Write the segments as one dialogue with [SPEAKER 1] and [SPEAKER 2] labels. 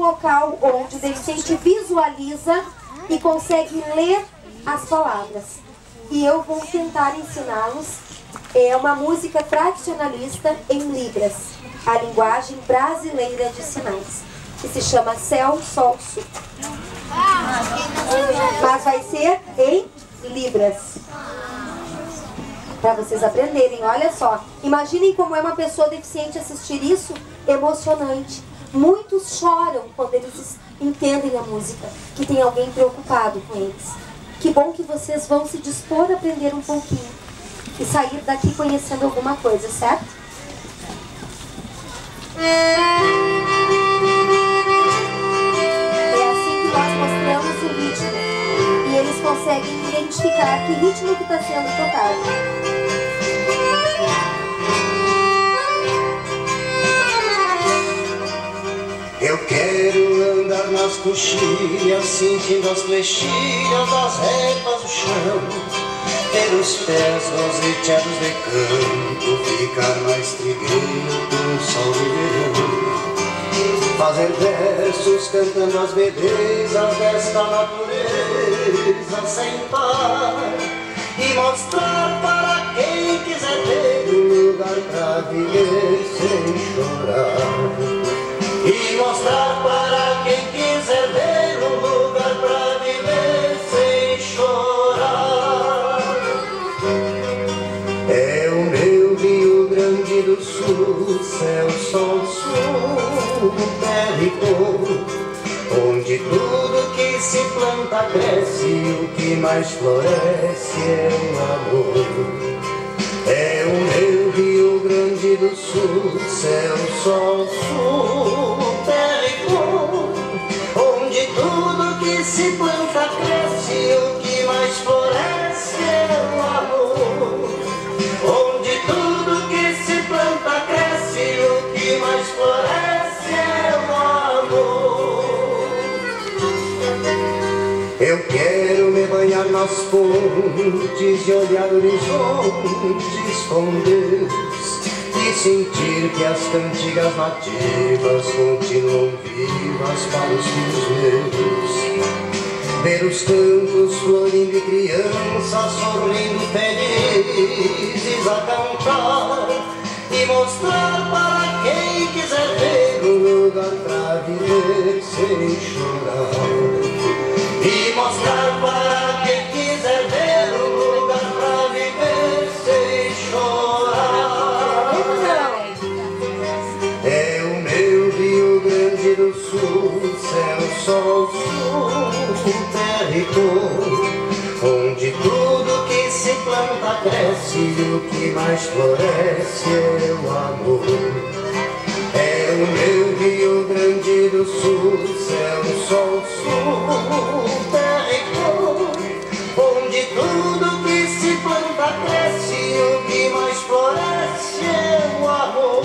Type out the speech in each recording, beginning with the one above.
[SPEAKER 1] local onde o deficiente visualiza e consegue ler as palavras. E eu vou tentar ensiná-los uma música tradicionalista em Libras, a linguagem brasileira de sinais, que se chama Céu, Sol, Sul. Mas vai ser em Libras, para vocês aprenderem. Olha só, imaginem como é uma pessoa deficiente assistir isso, emocionante. Muitos choram quando eles entendem a música, que tem alguém preocupado com eles. Que bom que vocês vão se dispor a aprender um pouquinho e sair daqui conhecendo alguma coisa, certo? É assim que nós mostramos o ritmo e eles conseguem identificar que ritmo que está sendo tocado.
[SPEAKER 2] Eu quero andar nas coxilhas, sentindo as flechilhas das retas do chão, ter os pés roseteados de campo, ficar mais trigueiro no sol de verão, fazer versos cantando as belezas desta natureza sem par, e mostrar para quem quiser ver um lugar pra viver sem chorar. E mostrar para quem quiser ver um lugar pra viver sem chorar. É o meu Rio Grande do Sul, céu, sol, sul, terra e cor, onde tudo que se planta cresce e o que mais floresce é o amor. É o meu Rio Grande do Sul, céu, sol, sul, terra e cor, onde tudo que se planta cresce e o que mais floresce é o amor. Onde tudo que se planta cresce e o que mais floresce é o amor. Eu quero me banhar nas pontes e olhar horizontes com Deus, e sentir que as cantigas nativas continuam vivas para os filhos meus. Ver os campos florindo e crianças sorrindo felizes a cantar, e mostrar para quem quiser ver um lugar pra viver sem chorar. E mostrar para quem quiser ver um lugar pra viver sem chorar. É o meu Rio Grande do Sul, céu, sol, sul, terra e cor, onde tudo que se planta cresce e o que mais floresce é o amor. É o meu Rio Grande do Sul, céu, sol, sul, terra e cor, onde tudo que se planta cresce e o que mais floresce é o amor.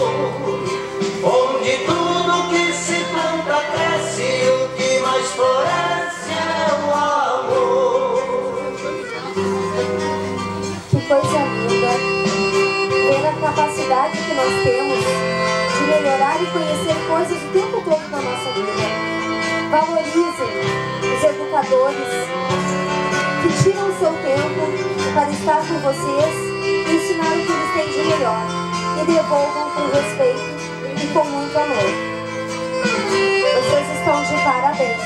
[SPEAKER 2] Onde tudo que se planta cresce e o que mais floresce é o amor.
[SPEAKER 1] Que coisa linda ver a capacidade que nós temos de melhorar e conhecer coisas o tempo todo na nossa vida. Valorizem os educadores que tiram o seu tempo para estar com vocês e ensinar o que eles têm de melhor, e devolvam com respeito e com muito amor. Vocês estão de parabéns.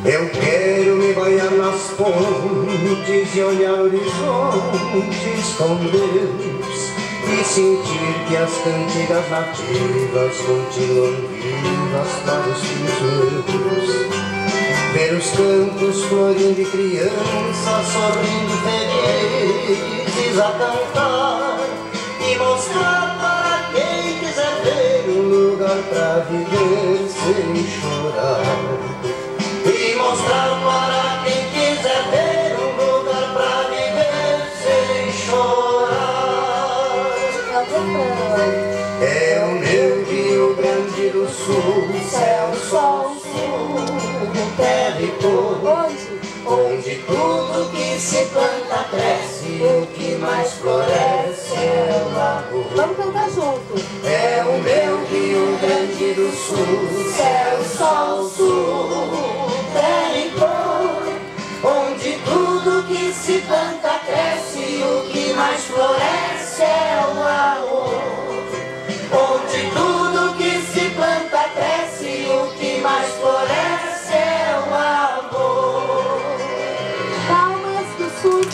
[SPEAKER 2] Eu quero me banhar nas pontes e olhar horizontes com Deus, e sentir que as cantigas nativas continuam vivas para os filhos meus. Ver os campos florindo e crianças sorrindo felizes a cantar, e mostrar para quem quiser ver um lugar pra viver sem chorar. E mostrar para quem quiser ver um lugar pra viver sem chorar. É o meu Rio Grande do Sul, céu, sol, sul, terra e cor, onde tudo que se planta cresce e o que mais floresce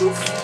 [SPEAKER 1] juntos.